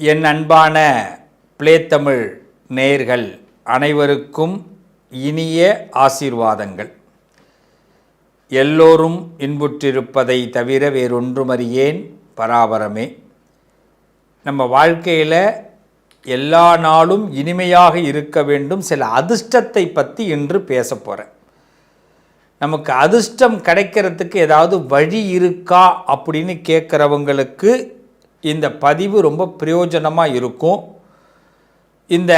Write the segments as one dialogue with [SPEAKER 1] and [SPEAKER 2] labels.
[SPEAKER 1] என் அன்பான பிளேத்தமிழ் நேயர்கள் அனைவருக்கும் இனிய ஆசீர்வாதங்கள். எல்லோரும் இன்புற்றிருப்பதை தவிர வேறொன்றுமறியேன் பராபரமே. நம்ம வாழ்க்கையில் எல்லா நாளும் இனிமையாக இருக்க வேண்டும். சில அதிர்ஷ்டத்தை பற்றி இன்று பேச போகிறேன். நமக்கு அதிர்ஷ்டம் கிடைக்கிறதுக்கு ஏதாவது வழி இருக்கா அப்படின்னு கேட்குறவங்களுக்கு இந்த பதிவு ரொம்ப பிரயோஜனமாக இருக்கும். இந்த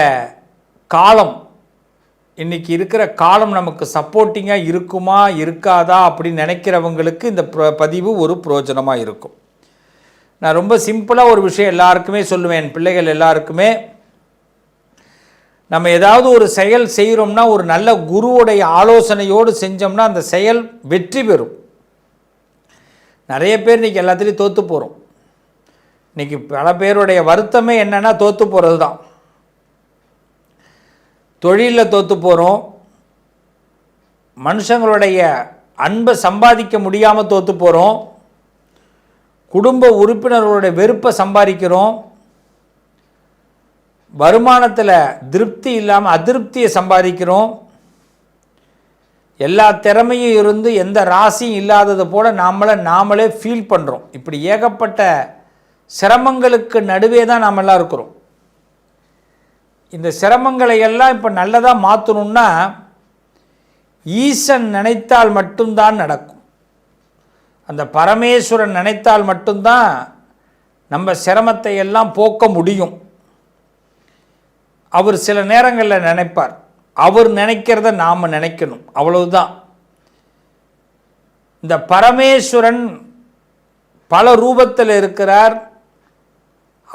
[SPEAKER 1] காலம், இன்றைக்கி இருக்கிற காலம் நமக்கு சப்போர்ட்டிங்காக இருக்குமா இருக்காதா அப்படின்னு நினைக்கிறவங்களுக்கு இந்த பதிவு ஒரு பிரயோஜனமாக இருக்கும். நான் ரொம்ப சிம்பிளாக ஒரு விஷயம் எல்லாருக்குமே சொல்லுவேன், என் பிள்ளைகள் எல்லாருக்குமே. நம்ம ஏதாவது ஒரு செயல் செய்கிறோம்னா ஒரு நல்ல குருவுடைய ஆலோசனையோடு செஞ்சோம்னா அந்த செயல் வெற்றி பெறும். நிறைய பேர் இன்றைக்கி எல்லாத்துலேயும் தோற்று போகிறோம். இன்றைக்கி பல பேருடைய வருத்தமே என்னென்னா தோற்று போகிறது தான். தொழிலில் தோற்று போகிறோம், மனுஷங்களுடைய அன்பை சம்பாதிக்க முடியாமல் தோற்று போகிறோம், குடும்ப உறுப்பினர்களுடைய வெறுப்பை சம்பாதிக்கிறோம், வருமானத்தில் திருப்தி இல்லாமல் அதிருப்தியை சம்பாதிக்கிறோம், எல்லா திறமையும் இருந்து எந்த ராசியும் இல்லாதது போல் நாமளே ஃபீல் பண்ணுறோம். இப்படி ஏகப்பட்ட சிரமங்களுக்கு நடுவே தான் நாம் எல்லாம் இருக்கிறோம். இந்த சிரமங்களை எல்லாம் இப்போ நல்லதாக மாற்றணுன்னா ஈசன் நினைத்தால் மட்டும்தான் நடக்கும். அந்த பரமேஸ்வரன் நினைத்தால் மட்டும்தான் நம்ம சிரமத்தை எல்லாம் போக்க முடியும். அவர் சில நேரங்களில் நினைப்பார், அவர் நினைக்கிறத நாம் நினைக்கணும், அவ்வளவுதான். இந்த பரமேஸ்வரன் பல ரூபத்தில் இருக்கிறார்.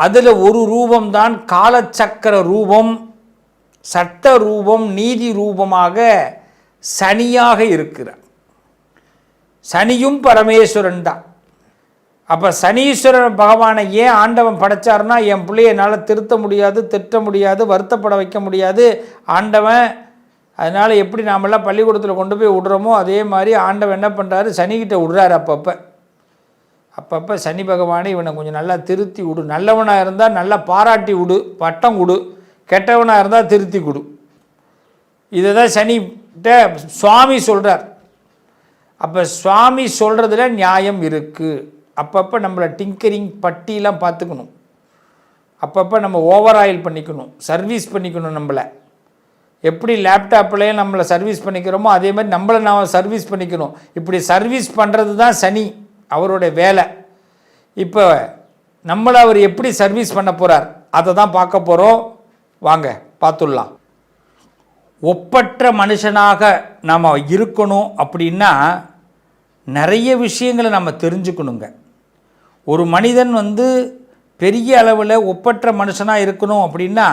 [SPEAKER 1] அதில் ஒரு ரூபம்தான் காலச்சக்கர ரூபம், சட்ட ரூபம், நீதி ரூபமாக சனியாக இருக்கிறார். சனியும் பரமேஸ்வரன் தான். அப்போ சனீஸ்வரன் பகவானை ஏன் ஆண்டவன் படைச்சார்னா, என் பிள்ளைய என்னால் திருத்த முடியாது, திட்ட முடியாது, வருத்தப்பட வைக்க முடியாது ஆண்டவன். அதனால் எப்படி நாமெல்லாம் பள்ளிக்கூடத்தில் கொண்டு போய் விடுறோமோ அதே மாதிரி ஆண்டவன் என்ன பண்ணுறாரு, சனிக்கிட்ட விடுறாரு. அப்பப்போ சனி பகவானை இவனை கொஞ்சம் நல்லா திருத்தி விடு, நல்லவனாக இருந்தால் நல்லா பாராட்டி விடு, பட்டம் கொடு, கெட்டவனாக இருந்தால் திருத்தி கொடு. இதை தான் சனிகிட்ட சுவாமி சொல்கிறார். அப்போ சுவாமி சொல்கிறதுல நியாயம் இருக்குது. அப்பப்போ நம்மளை டிங்கரிங் பட்டியெலாம் பார்த்துக்கணும். அப்பப்போ நம்ம ஓவர் ஆயில் பண்ணிக்கணும், சர்வீஸ் பண்ணிக்கணும். நம்மளை எப்படி லேப்டாப்லேயே நம்மளை சர்வீஸ் பண்ணிக்கிறோமோ அதே மாதிரி நம்மளை நாம் சர்வீஸ் பண்ணிக்கணும். இப்படி சர்வீஸ் பண்ணுறது தான் சனி, அவருடைய வேலை. இப்போ நம்மளை அவர் எப்படி சர்வீஸ் பண்ண போகிறார் அதை தான் பார்க்க போகிறோம். வாங்க பார்த்துடலாம். ஒப்பற்ற மனுஷனாக நாம் இருக்கணும் அப்படின்னா நிறைய விஷயங்களை நம்ம தெரிஞ்சுக்கணுங்க. ஒரு மனிதன் பெரிய அளவில் ஒப்பற்ற மனுஷனாக இருக்கணும் அப்படின்னா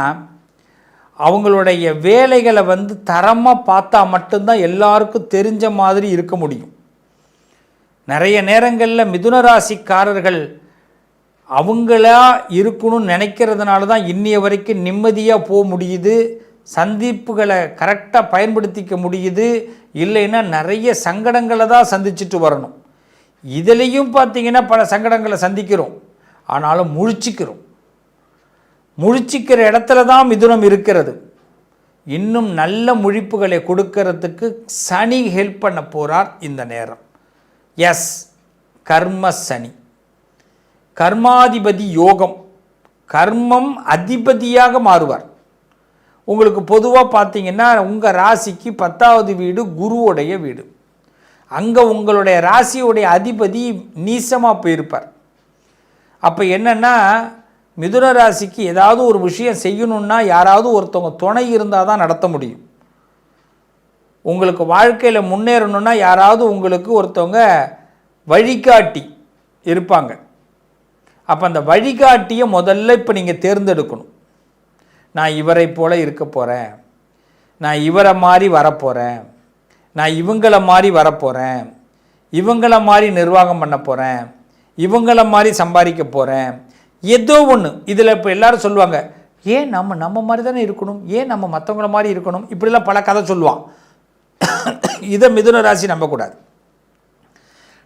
[SPEAKER 1] அவங்களுடைய வேலைகளை தரமாக பார்த்தா மட்டும்தான் எல்லாருக்கும் தெரிஞ்ச மாதிரி இருக்க முடியும். நிறைய நேரங்களில் மிதுன ராசிக்காரர்கள் அவங்களா இருக்கணும்னு நினைக்கிறதுனால தான் இன்னைய வரைக்கும் நிம்மதியாக போக முடியுது, சந்திப்புகளை கரெக்டாக பயன்படுத்திக்க முடியுது. இல்லைன்னா நிறைய சங்கடங்களை தான் சந்திச்சுட்டு வரணும். இதுலேயும் பார்த்திங்கன்னா பல சங்கடங்களை சந்திக்கிறோம், ஆனாலும் முழிச்சிக்கிற இடத்துல தான் மிதுனம் இருக்கிறது. இன்னும் நல்ல முழிப்புகளை கொடுக்கறதுக்கு சனி ஹெல்ப் பண்ண போகிறார் இந்த நேரம். எஸ், கர்ம சனி, கர்மாதிபதி யோகம், கர்மம் அதிபதியாக மாறுவார். உங்களுக்கு பொதுவாக பார்த்தீங்கன்னா உங்கள் ராசிக்கு 10வது வீடு குருவுடைய வீடு. அங்கே உங்களுடைய ராசியுடைய அதிபதி நீசமாக போயிருப்பார். அப்போ என்னென்னா மிதுன ராசிக்கு ஏதாவது ஒரு விஷயம் செய்யணுன்னா யாராவது ஒருத்தவங்க துணை இருந்தால் தான் நடத்த முடியும். உங்களுக்கு வாழ்க்கையில் முன்னேறணுன்னா யாராவது உங்களுக்கு ஒருத்தவங்க வழிகாட்டி இருப்பாங்க. அப்போ அந்த வழிகாட்டியை முதல்ல இப்போ நீங்கள் தேர்ந்தெடுக்கணும். நான் இவரை போல் இருக்க போகிறேன், நான் இவரை மாதிரி வரப்போகிறேன், நான் இவங்கள மாதிரி வரப்போகிறேன், இவங்கள மாதிரி நிர்வாகம் பண்ண போகிறேன், இவங்கள மாதிரி சம்பாதிக்க போகிறேன், ஏதோ ஒன்று. இதில் இப்போ எல்லோரும் சொல்லுவாங்க, ஏன் நம்ம மாதிரி தானே இருக்கணும், ஏன் நம்ம மற்றவங்கள மாதிரி இருக்கணும், இப்படிலாம் பல கதை சொல்லுவான். இதை மிதுன ராசி நம்பக்கூடாது.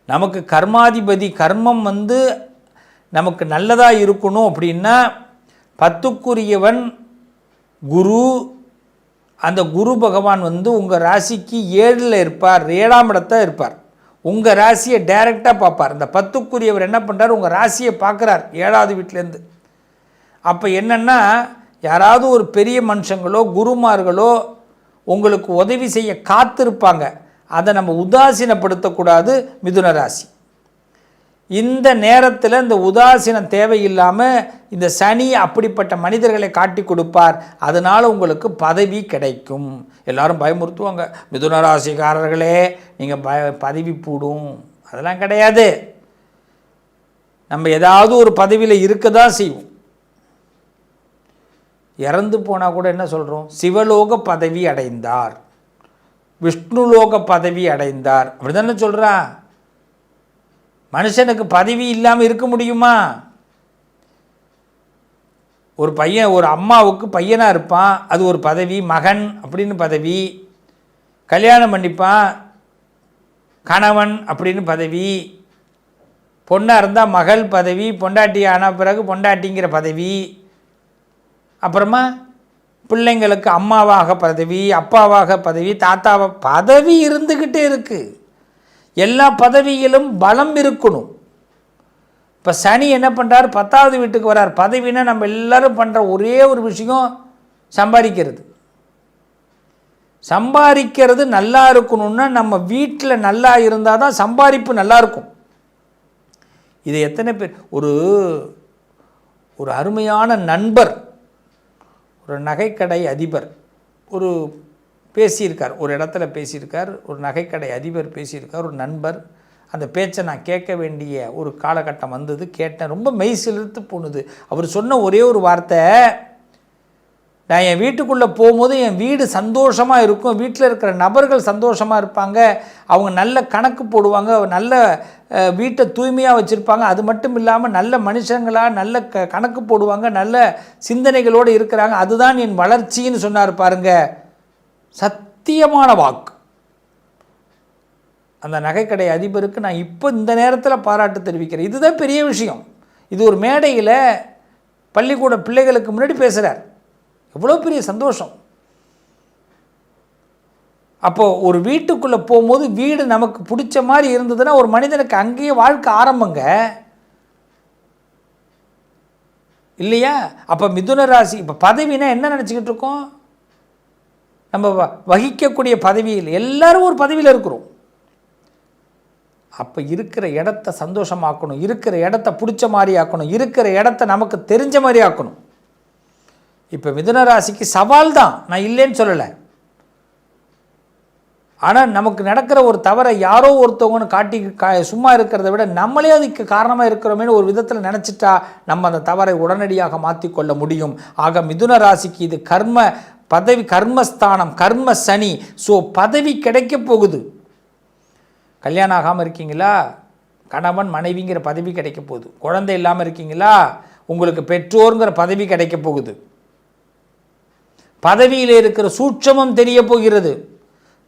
[SPEAKER 1] நமக்கு கர்மாதிபதி கர்மம் நமக்கு நல்லதாக இருக்கணும் அப்படின்னா 10க்குரியவன் குரு. அந்த குரு பகவான் உங்கள் ராசிக்கு 7ல் இருப்பார், 7ஆம் இடத்த இருப்பார். உங்கள் ராசியை டைரெக்டாக பார்ப்பார். இந்த 10க்குரியவர் என்ன பண்ணுறார், உங்கள் ராசியை பார்க்குறார் 7வது வீட்டிலேருந்து. அப்போ என்னென்னா, யாராவது ஒரு பெரிய மனுஷங்களோ குருமார்களோ உங்களுக்கு உதவி செய்ய காத்திருப்பாங்க. அதை நம்ம உதாசீனப்படுத்தக்கூடாது. மிதுன ராசி இந்த நேரத்தில் இந்த உதாசீனம் தேவையில்லாமல் இந்த சனி அப்படிப்பட்ட மனிதர்களை காட்டி கொடுப்பார். அதனால் உங்களுக்கு பதவி கிடைக்கும். எல்லாரும் பயமுறுத்துவாங்க, மிதுன ராசிக்காரர்களே நீங்கள் பதவி போடும். அதெல்லாம் கிடையாது. நம்ம ஏதாவது ஒரு பதவியில் இருக்க தான் செய்வோம். இறந்து போனால் கூட என்ன சொல்கிறோம், சிவலோக பதவி அடைந்தார், விஷ்ணுலோக பதவி அடைந்தார், அப்படி தானே சொல்கிறா. மனுஷனுக்கு பதவி இல்லாமல் இருக்க முடியுமா? ஒரு பையன் ஒரு அம்மாவுக்கு பையனாக இருப்பான், அது ஒரு பதவி, மகன் அப்படின்னு பதவி. கல்யாணம் பண்ணிப்பான், கணவன் அப்படின்னு பதவி. பொண்ணாக இருந்தால் மகள் பதவி, பொண்டாட்டி ஆன பிறகு பொண்டாட்டிங்கிற பதவி. அப்புறமா பிள்ளைங்களுக்கு அம்மாவாக பதவி, அப்பாவாக பதவி, தாத்தாவாக பதவி இருந்துக்கிட்டே இருக்குது. எல்லா பதவியிலும் பலம் இருக்கணும். இப்போ சனி என்ன பண்ணுறார், 10வது வீட்டுக்கு வரார். பதவினா நம்ம எல்லோரும் பண்ணுற ஒரே ஒரு விஷயம் சம்பாதிக்கிறது. சம்பாதிக்கிறது நல்லா இருக்கணும்னா நம்ம வீட்டில் நல்லா இருந்தால் தான் சம்பாதிப்பு நல்லா இருக்கும். இது எத்தனை பேர், ஒரு அருமையான நண்பர், ஒரு நகைக்கடை அதிபர் ஒரு பேசியிருக்கார், ஒரு இடத்துல பேசியிருக்கார், ஒரு நகைக்கடை அதிபர் பேசியிருக்கார், ஒரு நண்பர். அந்த பேச்சை நான் கேட்க வேண்டிய ஒரு காலகட்டம் வந்தது. கேட்டேன், ரொம்ப மெய் சிலிர்த்து போணுது. அவர் சொன்ன ஒரே ஒரு வார்த்தை, நான் என் வீட்டுக்குள்ளே போகும்போது என் வீடு சந்தோஷமாக இருக்கும், வீட்டில் இருக்கிற நபர்கள் சந்தோஷமாக இருப்பாங்க, அவங்க நல்ல கணக்கு போடுவாங்க, நல்ல வீட்டை தூய்மையாக வச்சுருப்பாங்க, அது மட்டும் இல்லாமல் நல்ல மனுஷங்களாக நல்ல கணக்கு போடுவாங்க, நல்ல சிந்தனைகளோடு இருக்கிறாங்க, அதுதான் என் வளர்ச்சின்னு சொன்னார் பாருங்க. சத்தியமான வாக்கு. அந்த நகைக்கடை அதிபருக்கு நான் இப்போ இந்த நேரத்தில் பாராட்டு தெரிவிக்கிறேன். இதுதான் பெரிய விஷயம். இது ஒரு மேடையில் பள்ளிக்கூட பிள்ளைகளுக்கு முன்னாடி பேசுகிறார். எவ்வளோ பெரிய சந்தோஷம். அப்போது ஒரு வீட்டுக்குள்ளே போகும்போது வீடு நமக்கு பிடிச்ச மாதிரி இருந்ததுன்னா ஒரு மனிதனுக்கு அங்கேயே வாழ்க்கை ஆரம்பங்க இல்லையா? அப்போ மிதுன ராசி இப்போ பதவினா என்ன நினச்சிக்கிட்டு இருக்கோம், நம்ம வகிக்கக்கூடிய பதவியில் எல்லாரும் ஒரு பதவியில் இருக்கிறோம். அப்போ இருக்கிற இடத்த சந்தோஷமாக்கணும், இருக்கிற இடத்த பிடிச்ச மாதிரி ஆக்கணும், இருக்கிற இடத்த நமக்கு தெரிஞ்ச மாதிரி ஆக்கணும். இப்போ மிதுன ராசிக்கு சவால் தான், நான் இல்லைன்னு சொல்லலை. ஆனால் நமக்கு நடக்கிற ஒரு தவறை யாரோ ஒருத்தவங்கன்னு காட்டி சும்மா இருக்கிறத விட நம்மளே அதுக்கு காரணமாக இருக்கிறோமேனு ஒரு விதத்தில் நினச்சிட்டா நம்ம அந்த தவறை உடனடியாக மாற்றிக்கொள்ள முடியும். ஆக மிதுன ராசிக்கு இது பதவி, கர்மஸ்தானம், கர்ம சனி. ஸோ பதவி கிடைக்க போகுது. கல்யாணம் ஆகாமல் இருக்கீங்களா, கணவன் மனைவிங்கிற பதவி கிடைக்க போகுது. குழந்தை இல்லாமல் இருக்கீங்களா, உங்களுக்கு பெற்றோருங்கிற பதவி கிடைக்க போகுது. பதவியில் இருக்கிற சூட்சமம் தெரிய போகிறது.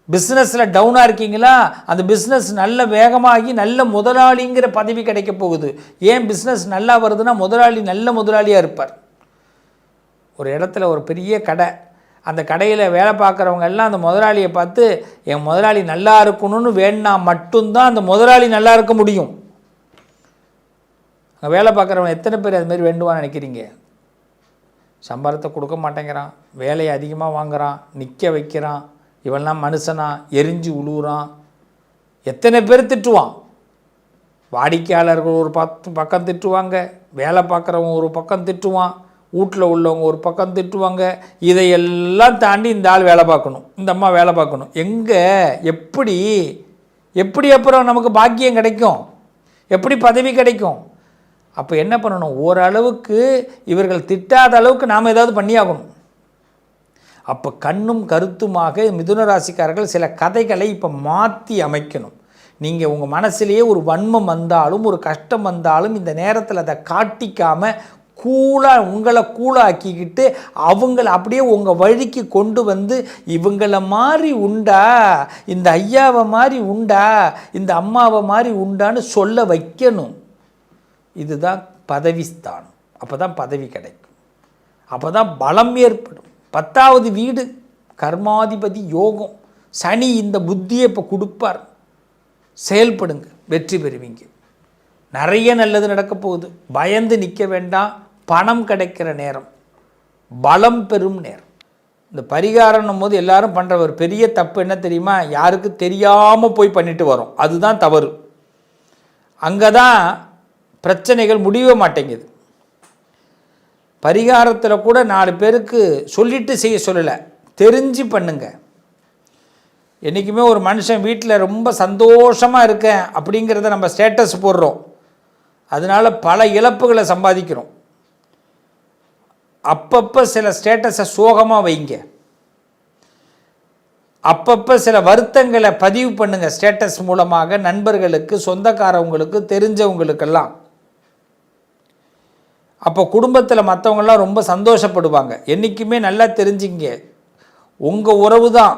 [SPEAKER 1] பிஸ்னஸில் டவுனாக இருக்கீங்களா, அந்த பிஸ்னஸ் நல்ல வேகமாகி நல்ல முதலாளிங்கிற பதவி கிடைக்க போகுது. ஏன் பிஸ்னஸ் நல்லா வருதுன்னா முதலாளி நல்ல முதலாளியாக இருப்பார். ஒரு இடத்துல ஒரு பெரிய கடை, அந்த கடையில் வேலை பார்க்குறவங்க எல்லாம் அந்த முதலாளியை பார்த்து என் முதலாளி நல்லா இருக்கணும்னு வேணா மட்டும்தான் அந்த முதலாளி நல்லா இருக்க முடியும். அங்கே வேலை பார்க்குறவங்க எத்தனை பேர் அதுமாரி வேண்டுவான்னு நினைக்கிறீங்க? சம்பளத்தை கொடுக்க மாட்டேங்கிறான், வேலையை அதிகமாக வாங்குகிறான், நிற்க வைக்கிறான், இவெல்லாம் மனுஷனா, எரிஞ்சு உழுவுறான். எத்தனை பேர் திட்டுவான்? வாடிக்கையாளர்கள் ஒரு பக்கம் திட்டுவாங்க, வேலை பார்க்குறவங்க ஒரு பக்கம் திட்டுவான், வீட்டில் உள்ளவங்க ஒரு பக்கம் திட்டுவாங்க. இதையெல்லாம் தாண்டி இந்த ஆள் வேலை பார்க்கணும், இந்த அம்மா வேலை பார்க்கணும். எங்கே எப்படி அப்புறம் நமக்கு பாக்கியம் கிடைக்கும், எப்படி பதவி கிடைக்கும்? அப்போ என்ன பண்ணணும், ஓரளவுக்கு இவர்கள் திட்டாத அளவுக்கு நாம் ஏதாவது பண்ணியாகணும். அப்போ கண்ணும் கருத்துமாக மிதுன ராசிக்காரர்கள் சில கதைகளை இப்போ மாற்றி அமைக்கணும். நீங்கள் உங்கள் மனசிலேயே ஒரு வன்மம் வந்தாலும் ஒரு கஷ்டம் வந்தாலும் இந்த நேரத்தில் அதை காட்டிக்காமல் உங்களை கூலாக்கிக்கிட்டு அவங்கள அப்படியே உங்கள் வழிக்கு கொண்டு வந்து இவங்களை மாதிரி உண்டா, இந்த ஐயாவை மாதிரி உண்டா, இந்த அம்மாவை மாதிரி உண்டான்னு சொல்ல வைக்கணும். இதுதான் பதவி ஸ்தானம். அப்போ தான் பதவி கிடைக்கும். அப்போ தான் பலம் ஏற்படும். 10வது வீடு கர்மாதிபதி யோகம். சனி இந்த புத்தியை இப்போ கொடுப்பார். செயல்படுங்க, வெற்றி பெறுவீங்க. நிறைய நல்லது நடக்க போகுது. பயந்து நிற்க வேண்டாம். பணம் கிடைக்கிற நேரம், பலம் பெறும் நேரம். இந்த பரிகாரம் போது எல்லாரும் பண்ணுற ஒரு பெரிய தப்பு என்ன தெரியுமா? யாருக்கு தெரியாமல் போய் பண்ணிட்டு வரோம். அதுதான் தவறு. அங்கே தான் பிரச்சனைகள் முடிய மாட்டேங்குது. பரிகாரத்தில் கூட 4 பேருக்கு சொல்லிட்டு செய்ய சொல்லலை, தெரிஞ்சு பண்ணுங்க. என்றைக்குமே ஒரு மனுஷன் வீட்டில் ரொம்ப சந்தோஷமாக இருக்கேன் அப்படிங்கிறத நம்ம ஸ்டேட்டஸ் போடுறோம். அதனால் பல இழப்புகளை சம்பாதிக்கிறோம். அப்பப்போ சில ஸ்டேட்டஸை சோகமாக வைங்க. அப்பப்போ சில வருத்தங்களை பதிவு பண்ணுங்கள் ஸ்டேட்டஸ் மூலமாக, நண்பர்களுக்கு, சொந்தக்காரவங்களுக்கு, தெரிஞ்சவங்களுக்கெல்லாம். அப்போ குடும்பத்தில் மற்றவங்களாம் ரொம்ப சந்தோஷப்படுவாங்க. என்றைக்குமே நல்லா தெரிஞ்சுங்க, உங்கள் உறவு தான்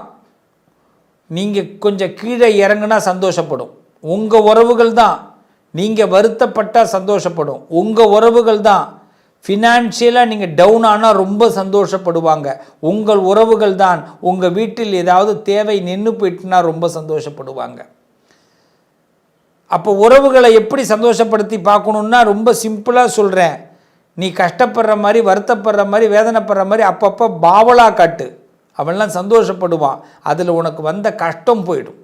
[SPEAKER 1] நீங்கள் கொஞ்சம் கீழே இறங்குனா சந்தோஷப்படும். உங்கள் உறவுகள் தான் நீங்கள் வருத்தப்பட்டால் சந்தோஷப்படும். உங்கள் உறவுகள் தான் ஃபினான்ஷியலாக நீங்கள் டவுன் ஆனால் ரொம்ப சந்தோஷப்படுவாங்க. உங்கள் உறவுகள் தான் உங்கள் வீட்டில் ஏதாவது தேவை நின்று போயிட்டுனா ரொம்ப சந்தோஷப்படுவாங்க. அப்போ உறவுகளை எப்படி சந்தோஷப்படுத்தி பார்க்கணுன்னா ரொம்ப சிம்பிளாக சொல்கிறேன். நீ கஷ்டப்படுற மாதிரி, வருத்தப்படுற மாதிரி, வேதனைப்படுற மாதிரி அப்பப்போ பாவலாக காட்டு. அவன்லாம் சந்தோஷப்படுவான். அதில் உனக்கு வந்த கஷ்டம் போயிடும்.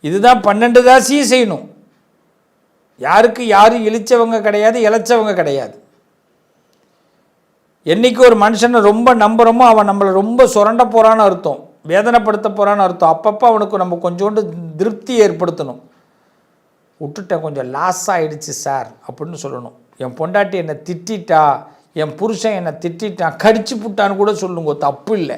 [SPEAKER 1] இதுதான் 12 ராசியும் செய்யணும். யாரும் இழிச்சவங்க கிடையாது, இழைச்சவங்க கிடையாது. என்றைக்கு ஒரு மனுஷனை ரொம்ப நம்புகிறோமோ அவன் நம்மளை ரொம்ப சுரண்ட போகிறான்னு அர்த்தம், வேதனைப்படுத்த போகிறான்னு அர்த்தம். அப்பப்போ அவனுக்கு நம்ம கொஞ்சோண்டு திருப்தி ஏற்படுத்தணும். விட்டுட்டேன், கொஞ்சம் லாஸ் ஆகிடுச்சு சார் அப்படின்னு சொல்லணும். என் பொண்டாட்டி என்னை திட்டா, என் புருஷன் என்னை திட்டான், கடிச்சு புட்டான்னு கூட சொல்லுங்க, தப்பு இல்லை.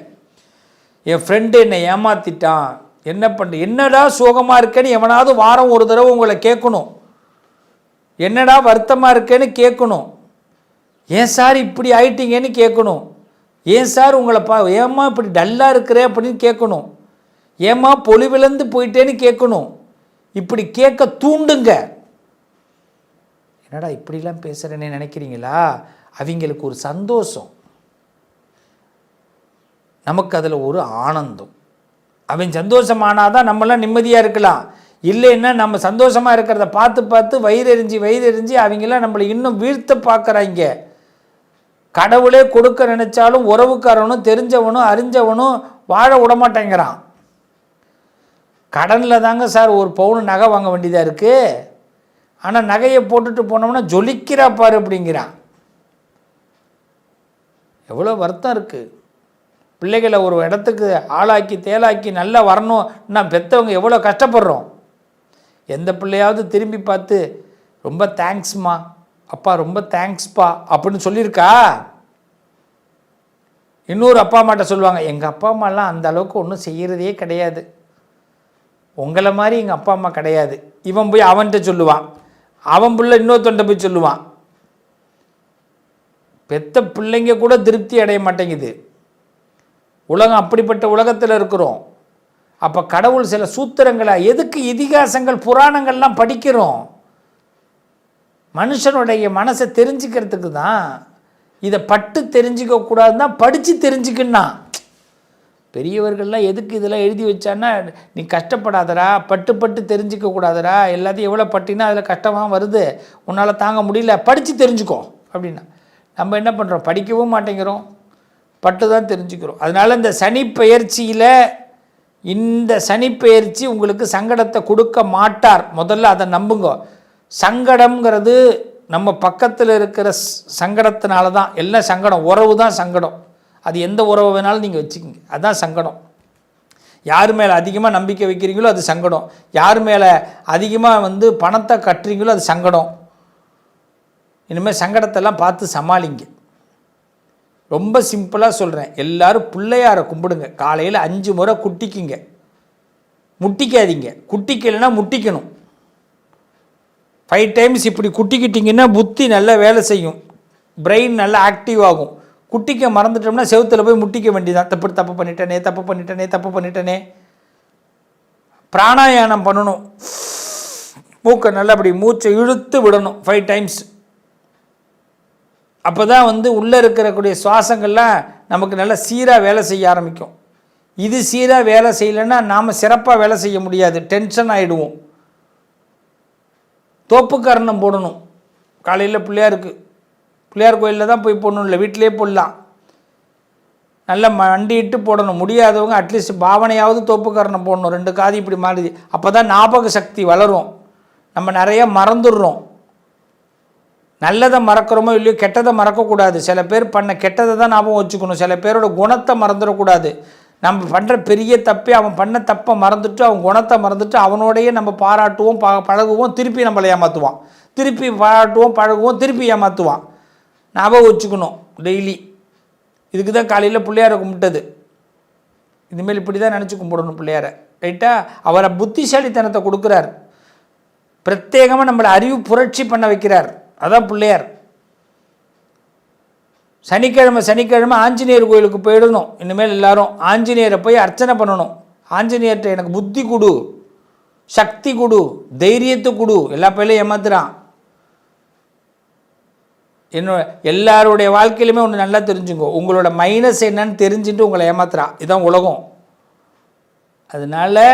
[SPEAKER 1] என் ஃப்ரெண்டு என்னை ஏமாற்றிட்டான், என்ன பண்ண, என்னடா சோகமாக இருக்கேன்னு எவனாவது வாரம் ஒரு தடவை உங்களை கேட்கணும். என்னடா வருத்தமாக இருக்கேன்னு கேட்கணும். ஏன் சார் இப்படி ஆயிட்டீங்கன்னு கேட்கணும். ஏன் சார் உங்களை ஏம்மா இப்படி டல்லாக இருக்கிறே அப்படின்னு கேட்கணும். ஏம்மா பொலிவிழந்து போயிட்டேன்னு கேட்கணும். இப்படி கேட்க தூண்டுங்க. என்னடா இப்படிலாம் பேசுகிறேன்னு நினைக்கிறீங்களா? அவங்களுக்கு ஒரு சந்தோஷம், நமக்கு அதில் ஒரு ஆனந்தம். அவன் சந்தோஷமானாதான் நம்மளாம் நிம்மதியாக இருக்கலாம். இல்லைன்னா நம்ம சந்தோஷமாக இருக்கிறத பார்த்து பார்த்து வயிறெறிஞ்சி அவங்களாம் நம்மளை இன்னும் வீழ்த்த பார்க்குறாங்க. கடவுளே கொடுக்க நினச்சாலும் உறவுக்காரனும் தெரிஞ்சவனும் அறிஞ்சவனும் வாழ விடமாட்டேங்கிறான். கடனில் தாங்க சார் 1 பவுன் நகை வாங்க வேண்டியதாக இருக்குது. ஆனால் நகையை போட்டுட்டு போனோம்னா ஜொலிக்கிறா பாரு அப்படிங்கிறான். எவ்வளோ வருத்தம் இருக்குது. பிள்ளைகளை ஒரு இடத்துக்கு ஆளாக்கி தேலாக்கி நல்லா வரணும், நான் பெற்றவங்க எவ்வளோ கஷ்டப்படுறோம். எந்த பிள்ளையாவது திரும்பி பார்த்து ரொம்ப தேங்க்ஸ்மா அப்பா, ரொம்ப தேங்க்ஸ்ப்பா அப்படின்னு சொல்லியிருக்கா? இன்னொரு அப்பா அம்மாட்ட சொல்லுவாங்க, எங்கள் அப்பா அம்மாலாம் அந்த அளவுக்கு ஒன்றும் செய்கிறதே கிடையாது, உங்களை மாதிரி எங்கள் அப்பா அம்மா கிடையாது. இவன் போய் அவன்கிட்ட சொல்லுவான், அவன் பிள்ளை இன்னொருத்தன்ட்ட போய் சொல்லுவான். பெத்த பிள்ளைங்க கூட திருப்தி அடைய மாட்டேங்குது. உலகம் அப்படிப்பட்ட உலகத்தில் இருக்கிறோம். அப்போ கடவுள் சில சூத்திரங்களை, எதுக்கு இதிகாசங்கள் புராணங்கள்லாம் படிக்கிறோம்? மனுஷனுடைய மனசை தெரிஞ்சுக்கிறதுக்கு தான். இதை பட்டு தெரிஞ்சிக்க கூடாதுன்னா படித்து தெரிஞ்சுக்கன்னா. பெரியவர்கள்லாம் எதுக்கு இதெல்லாம் எழுதி வச்சான்னா, நீ கஷ்டப்படாதரா, பட்டு தெரிஞ்சிக்க கூடாதரா, எல்லாத்தையும் எவ்வளோ பட்டினா அதில் கஷ்டமாக வருது, உன்னால் தாங்க முடியல, படித்து தெரிஞ்சுக்கோ அப்படின்னா. நம்ம என்ன பண்ணுறோம்? படிக்கவும் மாட்டேங்கிறோம், பட்டு தான் தெரிஞ்சுக்கிறோம். அதனால் இந்த சனிப்பெயர்ச்சியில், இந்த சனிப்பெயர்ச்சி உங்களுக்கு சங்கடத்தை கொடுக்க மாட்டார். முதல்ல அதை நம்புங்க. சங்கடம்ங்கிறது நம்ம பக்கத்தில் இருக்கிற சங்கடத்தினால தான். எல்லாம் சங்கடம், உறவு தான் சங்கடம். அது எந்த உறவு வேணாலும் நீங்கள் வச்சுக்கிங்க, அதுதான் சங்கடம். யார் மேலே அதிகமாக நம்பிக்கை வைக்கிறீங்களோ அது சங்கடம். யார் மேலே அதிகமாக பணத்தை கட்டுறீங்களோ அது சங்கடம். இனிமேல் சங்கடத்தெல்லாம் பார்த்து சமாளிங்க. ரொம்ப சிம்பிளாக சொல்கிறேன், எல்லோரும் பிள்ளையாரை கும்பிடுங்க. காலையில் 5 முறை குட்டிக்குங்க, முட்டிக்காதீங்க. குட்டிக்கலைன்னா முட்டிக்கணும். 5 டைம்ஸ் இப்படி குட்டிக்கிட்டிங்கன்னா புத்தி நல்லா வேலை செய்யும், பிரெயின் நல்லா ஆக்டிவ் ஆகும். குட்டிக்க மறந்துட்டோம்னா செவுத்தில் போய் முட்டிக்க வேண்டியதான். தப்பு பண்ணிட்டேனே. பிராணாயாமம் பண்ணணும். மூக்கை நல்லா அப்படி மூச்சை இழுத்து விடணும் 5 டைம்ஸ். அப்போ தான் உள்ளே இருக்கக்கூடிய சுவாசங்கள்லாம் நமக்கு நல்லா சீராக வேலை செய்ய ஆரம்பிக்கும். இது சீராக வேலை செய்யலைன்னா நாம் சிறப்பாக வேலை செய்ய முடியாது, டென்ஷன் ஆகிடுவோம். தோப்புக்கரணம் போடணும். காலையில் பிள்ளையார் கோயிலில் தான் போய் போடணும், இல்லை வீட்டிலே போடலாம். நல்லா மண்டிட்டு போடணும். முடியாதவங்க அட்லீஸ்ட் பாவனையாவது தோப்புக்கரணம் போடணும். 2 காது இப்படி மாறுது. அப்போ தான் ஞாபக சக்தி வளரும். நம்ம நிறைய மறந்துடுறோம். நல்லதை மறக்கிறோமோ இல்லையோ கெட்டதை மறக்கக்கூடாது. சில பேர் பண்ண கெட்டதை தான் ஞாபகம் வச்சுக்கணும். சில பேரோட குணத்தை மறந்துடக்கூடாது. நம்ம பண்ணுற பெரிய தப்பே அவன் பண்ண தப்பை மறந்துட்டு அவன் குணத்தை மறந்துட்டு அவனோடையே நம்ம பாராட்டுவோம், பழகுவோம், திருப்பி நம்மளை ஏமாற்றுவான். திருப்பி பாராட்டுவோம், பழகுவோம், திருப்பி ஏமாற்றுவான். ஞாபகம் வச்சுக்கணும் டெய்லி. இதுக்கு தான் காலையில் பிள்ளையாரை கும்பிட்டது. இதுமாரி இப்படி தான் நினச்சி கும்பிடணும் பிள்ளையாரை, ரைட்டா? அவரை புத்திசாலித்தனத்தை கொடுக்குறார். பிரத்யேகமாக நம்மளை அறிவு புரட்சி பண்ண வைக்கிறார். அதான் பிள்ளையார். சனிக்கிழமை ஆஞ்சநேயர் கோயிலுக்கு போயிடணும். இனிமேல் எல்லாரும் ஆஞ்சநேயரை போய் அர்ச்சனை பண்ணணும். ஆஞ்சநேயர்கிட்ட எனக்கு புத்தி கொடு, சக்தி கொடு, தைரியத்தை கொடு. எல்லா பையிலையும் ஏமாத்துறான். எல்லாருடைய வாழ்க்கையிலுமே ஒன்று நல்லா தெரிஞ்சுங்கோ, உங்களோட மைனஸ் என்னன்னு தெரிஞ்சுட்டு உங்களை ஏமாத்துறான். இதுதான் உலகம். அதனால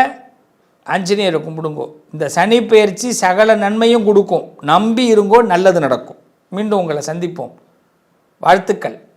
[SPEAKER 1] ஆஞ்சநேயரை கும்பிடுங்கோ. இந்த சனி பெயர்ச்சி சகல நன்மையும் கொடுக்கும். நம்பி இருங்கோ, நல்லது நடக்கும். மீண்டும் உங்களை சந்திப்போம். வாழ்த்துக்கள்.